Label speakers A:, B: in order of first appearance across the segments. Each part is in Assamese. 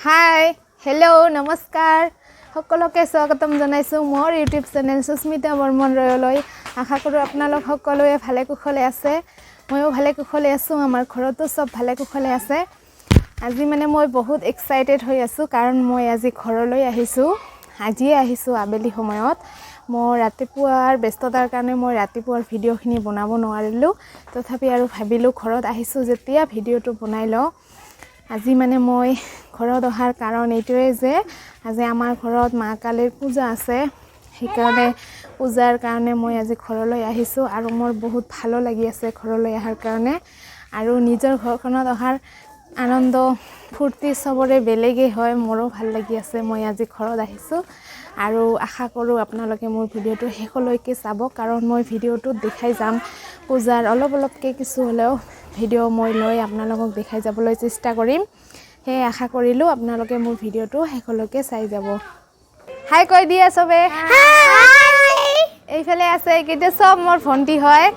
A: हाय हेलो नमस्कार সকলোকে স্বাগতম জনাইছো মোৰ ইউটিউব চেনেল সুস্মিতা বৰ্মন ৰয়লৈ আশা কৰো আপোনালোক সকলোৱে ভালে কুশলে আছে ময়ো ভালে কুশলে আছো আমাৰ ঘৰতো সব ভালে কুশলে আছে আজি মানে মই বহুত এক্সাইটেড হৈ আছো কাৰণ মই আজি ঘৰলৈ আহিছো আবেলি সময়ত মই ৰাতিপুৱাৰ ব্যস্ততাৰ কাৰণে মই ৰাতিপুৱাৰ ভিডিঅখিনি বনাব নোৱাৰিলো তথাপি আৰু ভাবিলো ঘৰত আহিছো যেতিয়া ভিডিঅটো বনাই লও আজি মানে মই ঘৰত অহাৰ কাৰণ এইটোৱে যে আজি আমাৰ ঘৰত মা কালীৰ পূজা আছে সেইকাৰণে পূজাৰ কাৰণে মই আজি ঘৰলৈ আহিছো আৰু মোৰ বহুত ভালো লাগি আছে ঘৰলৈ অহাৰ কাৰণে আৰু নিজৰ ঘৰখনত অহাৰ আনন্দ ফূৰ্তি সবৰে বেলেগে হয় মোৰো ভাল লাগি আছে মই আজি ঘৰত আহিছো আৰু আশা কৰো আপোনালোকে মোৰ ভিডিঅটো শেষলৈকে চাব কাৰণ মই ভিডিঅটো দেখাই যাম পূজাৰ অলপকে কিছু হলেও ভিডিঅ মই লৈ আপোনালোকক দেখাই যাবলৈ চেষ্টা কৰিম হে আশা কৰিলো আপোনালোকে মোৰ ভিডিঅটো শেষলৈকে চাই যাব হাই কৈ দিয়া সবে হাই এইফালে আছে কিতে সব মোৰ ভন্টি হয়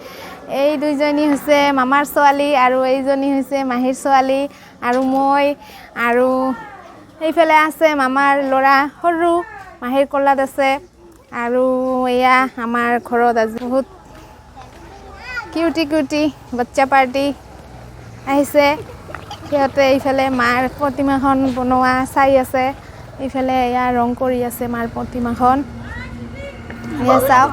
A: এই দুইজনী হৈছে মামাৰ ছোৱালী আৰু এইজনী হৈছে মাহিৰ ছোৱালী আৰু মই আৰু এইফালে আছে মামাৰ লৰা সৰু মাহিৰ কলাত আছে আৰু এয়া আমাৰ ঘৰত আজি বহুত কিউটি বাচ্চা পাৰ্টি আহিছে সিহঁতে এইফালে মাৰ প্ৰতিমাখন বনোৱা চাই আছে এইফালে এয়া ৰং কৰি আছে মাৰ প্ৰতিমাখন এয়া চাওক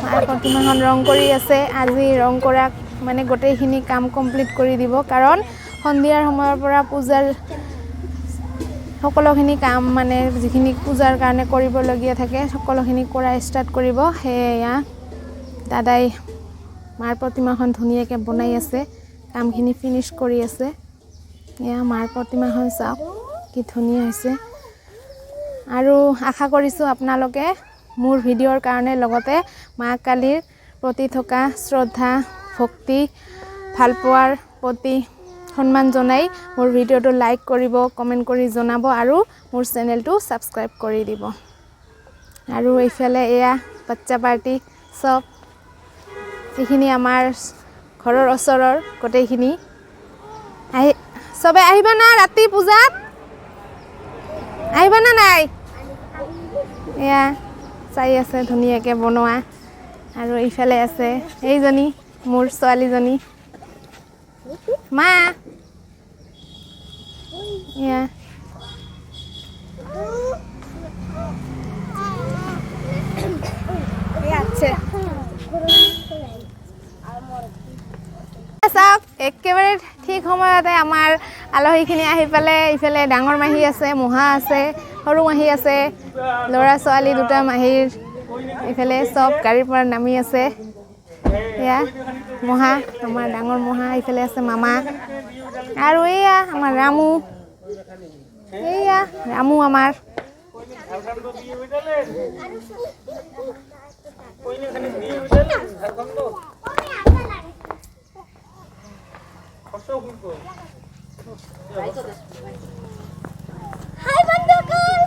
A: মাৰ প্ৰতিমাখন ৰং কৰি আছে আজি ৰং কৰা মানে গোটেইখিনি কাম কমপ্লিট কৰি দিব কাৰণ সন্ধিয়াৰ সময়ৰ পৰা পূজাৰ সকলোখিনি কাম মানে যিখিনি পূজাৰ কাৰণে কৰিবলগীয়া থাকে সকলোখিনি কৰা ষ্টাৰ্ট কৰিব হেয়া দাদাই মাৰ প্ৰতিমাখন ধুনীয়াকৈ বনাই আছে কামখিনি ফিনিশ কৰি আছে এয়া মাৰ প্ৰতিমাখন চাওক কি ধুনীয়া হৈছে আৰু আশা কৰিছো আপোনালোকে মোৰ ভিডিঅ'ৰ কাৰণে লগতে মা কালীৰ প্ৰতি থকা শ্ৰদ্ধা ভক্তি ভালপোৱাৰ প্ৰতি সন্মান জনাই মোৰ ভিডিঅ'টো লাইক কৰিব কমেন্ট কৰি জনাব আৰু মোৰ চেনেলটো সাবস্ক্ৰাইব কৰি দিব আৰু এইফালে এয়া বাচ্চা পাৰ্টি সব যিখিনি আমাৰ ঘৰৰ ওচৰৰ গোটেইখিনি সবে আহিবা না ৰাতি পূজাত আহিবা না নাই এয়া চাই আছে ধুনীয়াকৈ বনোৱা আৰু এইফালে আছে এইজনী মোৰ ছোৱালীজনী মা এয়া আছে চাওক একেবাৰে ঠিক সময়তে আমাৰ আলহীখিনি আহি পালে ইফালে ডাঙৰ মাহী আছে মহা আছে সৰু মাহী আছে ল'ৰা ছোৱালী দুটা মাহীৰ ইফালে সব গাড়ীৰ পৰা নামি আছে এয়া মহা আমাৰ ডাঙৰ মহা ইফালে আছে মামা আৰু এয়া আমাৰ ৰামু আমাৰ হাই বন্ধুগণ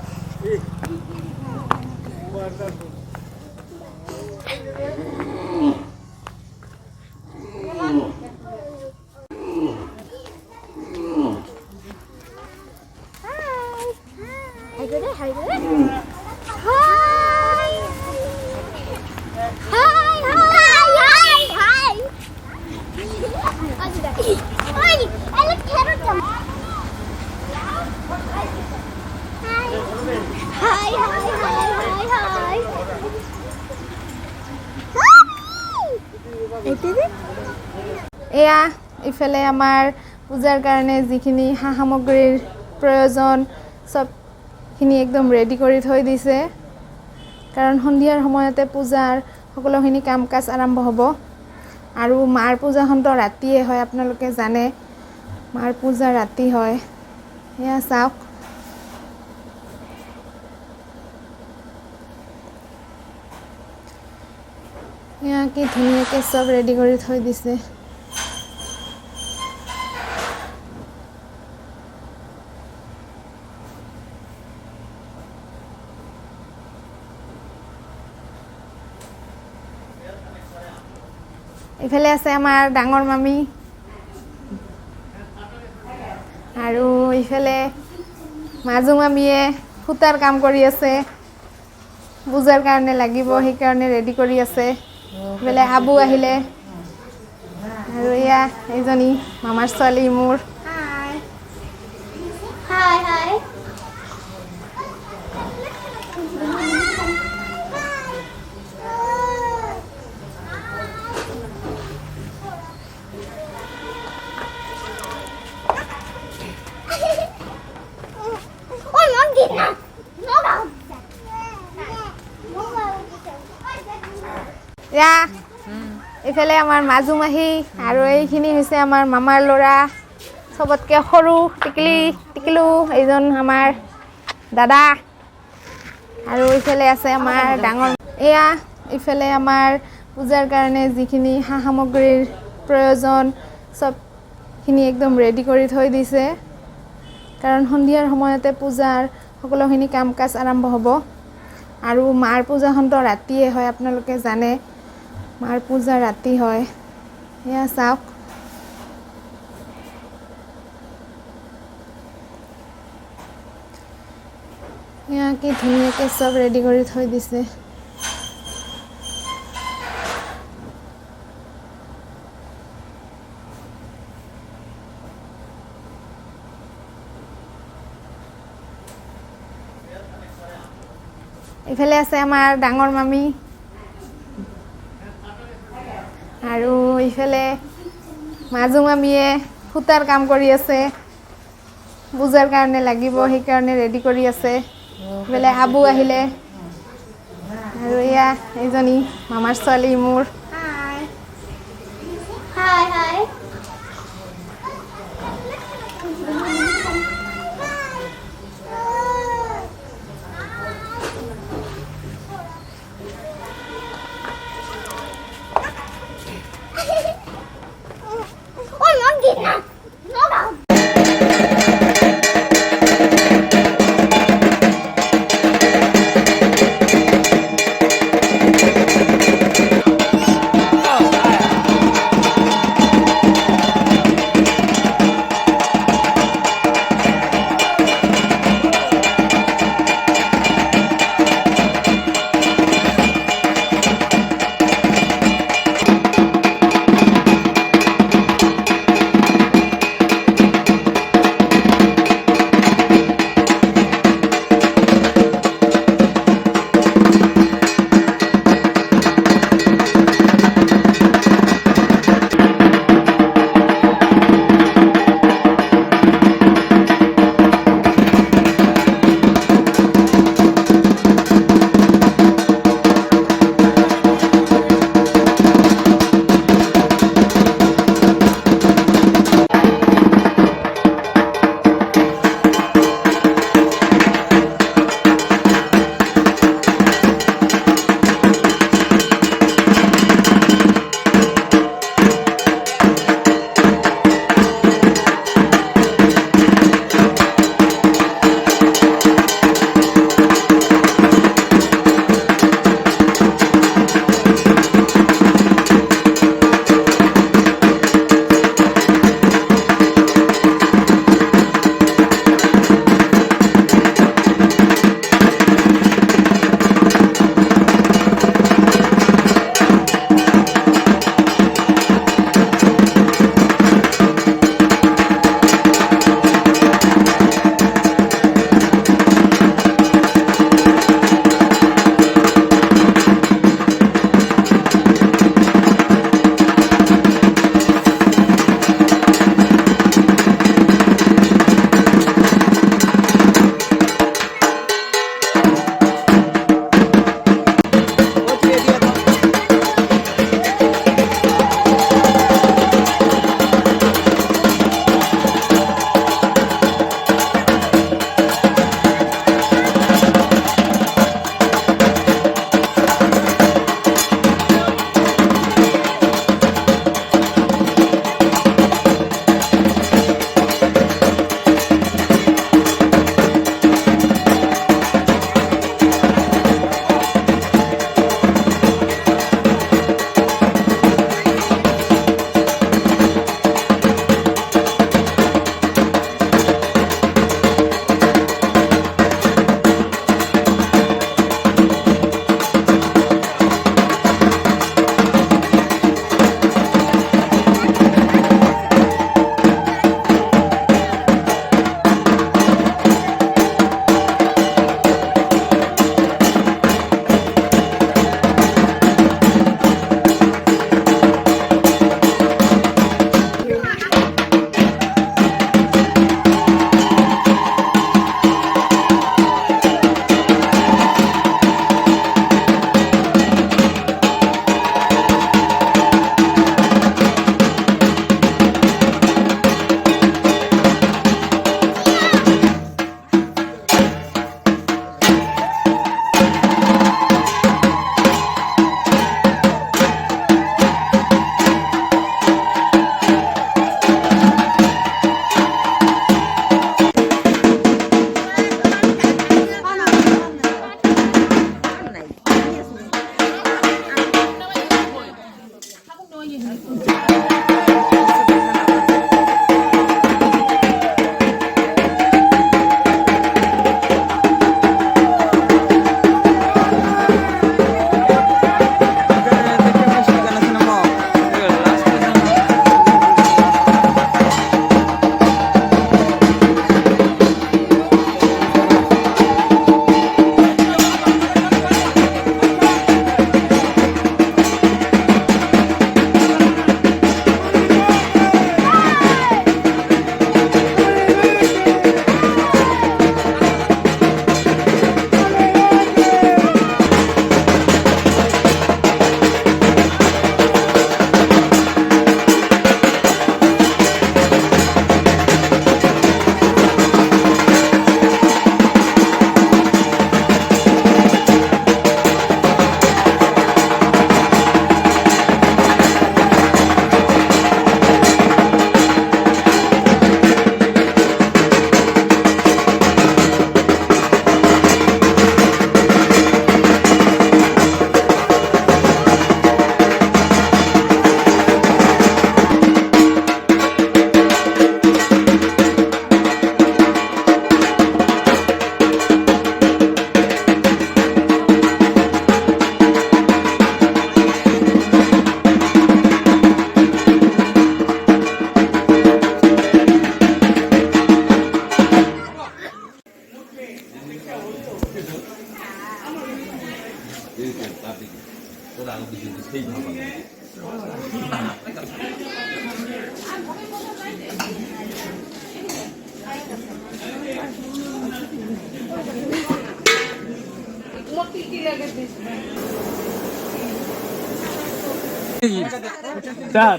A: এয়া ইফালে আমাৰ পূজাৰ কাৰণে যিখিনি সা সামগ্ৰীৰ প্ৰয়োজন সবখিনি একদম ৰেডি কৰি থৈ দিছে কাৰণ সন্ধিয়াৰ সময়তে পূজাৰ সকলোখিনি কাম কাজ আৰম্ভ হ'ব আৰু মাৰ পূজাখনতো ৰাতিয়ে হয় আপোনালোকে জানে মাৰ পূজা ৰাতি হয় এয়া চাওক এয়া কি ধুনীয়াকৈ সব ৰেডি কৰি থৈ দিছে ইফালে আছে আমাৰ ডাঙৰ মামী আৰু ইফালে মাজু মামীয়ে সূতাৰ কাম কৰি আছে পূজাৰ কাৰণে লাগিব সেইকাৰণে ৰেডি কৰি আছে বেলে আবু আহিলে আৰু এয়া এইজনী মামাৰ ছোৱালী মোৰ
B: Hi, hi. Ôi, ngon kìa. Nó đâu?
A: এয়া এইফালে আমাৰ মাজু মাহী আৰু এইখিনি হৈছে আমাৰ মামাৰ ল'ৰা সবতকে সৰু টিকলু এইজন আমাৰ দাদা আৰু এইফালে আছে আমাৰ ডাঙৰ এয়া এইফালে আমাৰ পূজাৰ কাৰণে যিখিনি সা সামগ্ৰীৰ প্ৰয়োজন সবখিনি একদম ৰেডি কৰি থৈ দিছে কাৰণ সন্ধিয়াৰ সময়তে পূজাৰ সকলোখিনি কাম কাজ আৰম্ভ হ'ব আৰু মাৰ পূজাখনটো ৰাতিয়ে হয় আপোনালোকে জানে মাৰ পূজা ৰাতি হয় এয়া চাওক এয়া কি ধুনীয়াকৈ চব ৰেডি কৰি থৈ দিছে এইফালে আছে আমাৰ ডাঙৰ মামী আৰু এইফালে মাজু মামীয়ে সূতাৰ কাম কৰি আছে পূজাৰ কাৰণে লাগিব সেইকাৰণে ৰেডি কৰি আছে বেলে আবু আহিলে আৰু এয়া এইজনী মামাৰ ছোৱালী মোৰ
B: Hi. Hi, hi. Ôi, ngon kìa. Nó đâu?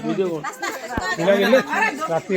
C: Video রাত্রি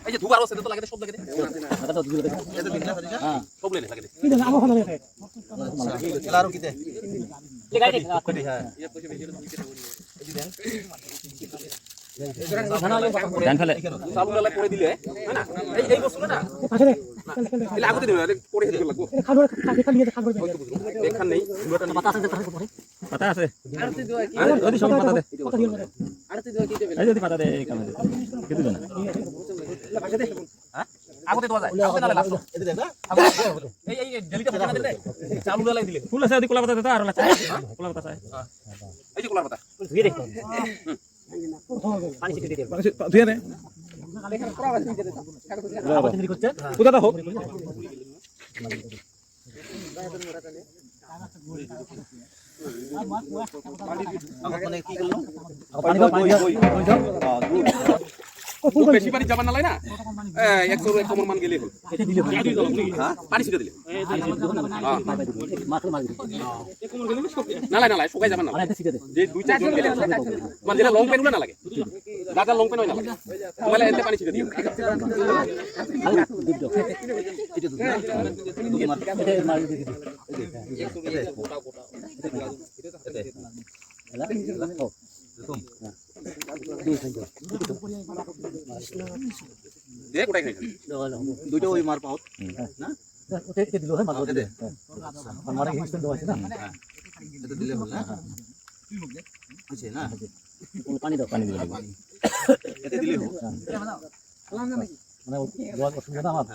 D: এই যে ধুবার আছে তো লাগে সব লাগে এটা তো দিলে এটা দিন না হ্যাঁ সব লেনে লাগে
C: কি দেন আমো ভালো লাগে
D: এলারও কি দে এই গাড়ি কত হ্যাঁ এই দেন ধান ফেলে সাবুন লাগা করে দিলে হ্যাঁ না এই বস্তু না
C: পাশে রে
D: এই আগতে দিবে করে দিতে লাগবো
C: খাবো খালি নিয়ে খাবো
D: দেখান নেই
C: পাতা আছে
E: পাতা আছে
D: আরতি দেওয়া কি
E: ওই সব পাতা দে
D: আরতি দেওয়া কি দেবে
E: এই যদি পাতা দে এই কামে দে কিছু জানা
D: পাশে দে হ্যাঁ আগতে দেওয়া যায় আগতে না লাস্ট এই দেন না এই জেলিটা পাতা দে চালু লাগা দিলে
E: ফুল আছে ওদি কোলা পাতা দে তো আর লাগছে কোলা পাতা আছে
D: এই যে কোলার পাতা
E: ধুয়ে দে পানি ছিটিয়ে দে
C: ধুয়ে দে কোথা তো হোক
D: মানে কি করলো
C: পানি
D: খুব বেশি পানি যাবার না লাগে না 100 1 কমন মান গেলে হল
C: এটা দিলে
D: হ্যাঁ পানি ছিটে দিলে
C: মাত্র মার
D: না লাগে শুকাই যাবে না
C: আর এটা ছিটে দে
D: যে দুই চার জন গেলে মানে যেটা লং পেন না লাগে দাদা লং পেন হয় না লাগে তোমালে এতে পানি ছিটে দিও
C: হালকা দুধ দাও এটা দুধ এটা মার দিয়ে দিও
D: গোটা গোটা দে গোটাই খাই দুইটা ওই মার পাও না
C: ওতে দিল হয় মার দে মারা হিস্টন দাও আছে না
D: এটা দিলে হল না আছে না
C: পানি দাও পানি দিও
D: এটা দিলে হল
C: মানে জল অসুবিধা আমার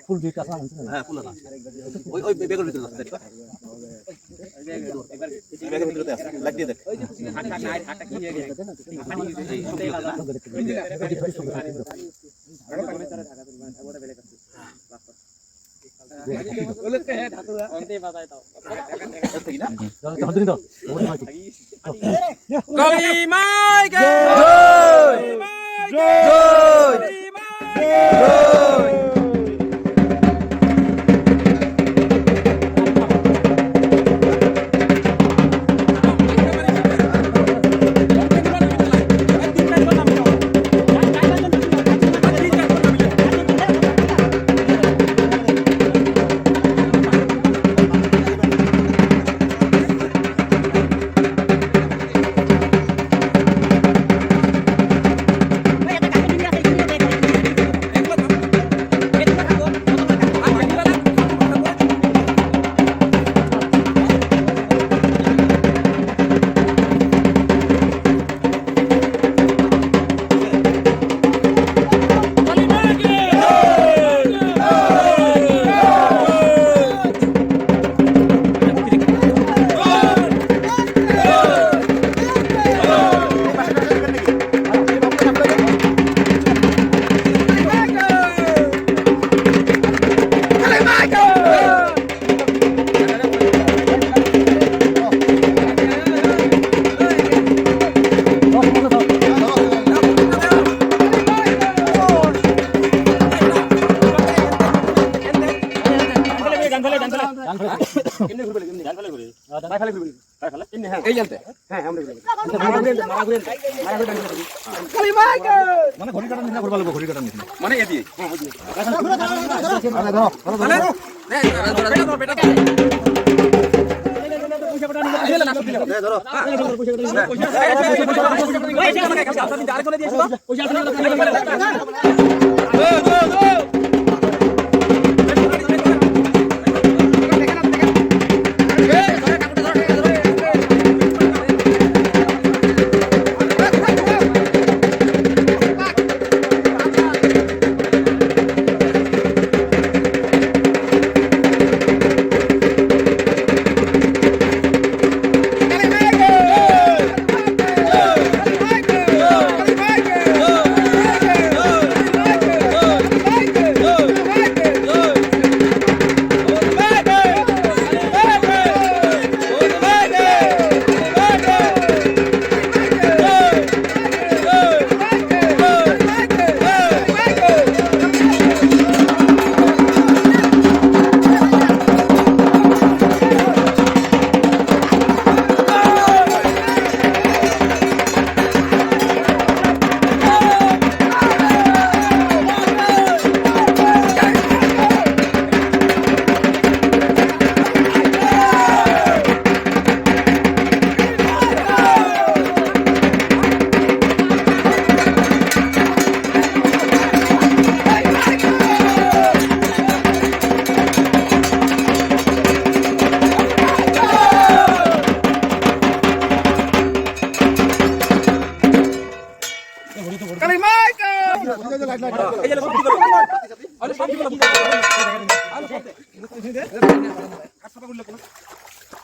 C: ফুল দুইটা আছে
D: হ্যাঁ ফুল আছে ওই বেগের ভিতরে আছে দেখবা বেগের ভিতরে আছে লাগ দিয়ে দেখ হাটটা কি হয়ে গেছে পানি এই লাগা বলতে है ধাতু অন্তে বাজায় দাও ঠিক না
C: জল দিন দাও
D: কলি মাইকে জয়
E: মানে ঘড়ি কাটার নিচিনা করবা লাগব, ঘড়ি কাটার নিচিনা।
D: মানে এদি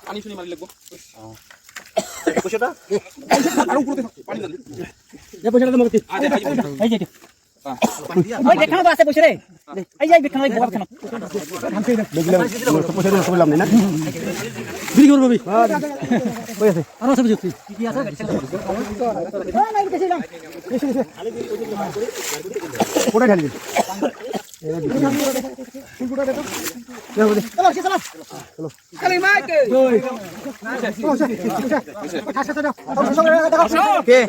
D: পানি শুনি মারি লাগবো পয়সাটা আর উপরে পানি দেন
C: এই পয়সাটা মগতি এই যে ওই দেখানো তো আছে পয়সা রে এই যে দেখানো বড় দেখানো দেখলাম পয়সা দিয়ে সব লাভ নাই না বিক্রি করব ভাই কই আছে আর সব জুতি কি আছে নাই কেসে দাম কোটা ঢালি চলো চলো চলো কালি মাইক ওই কে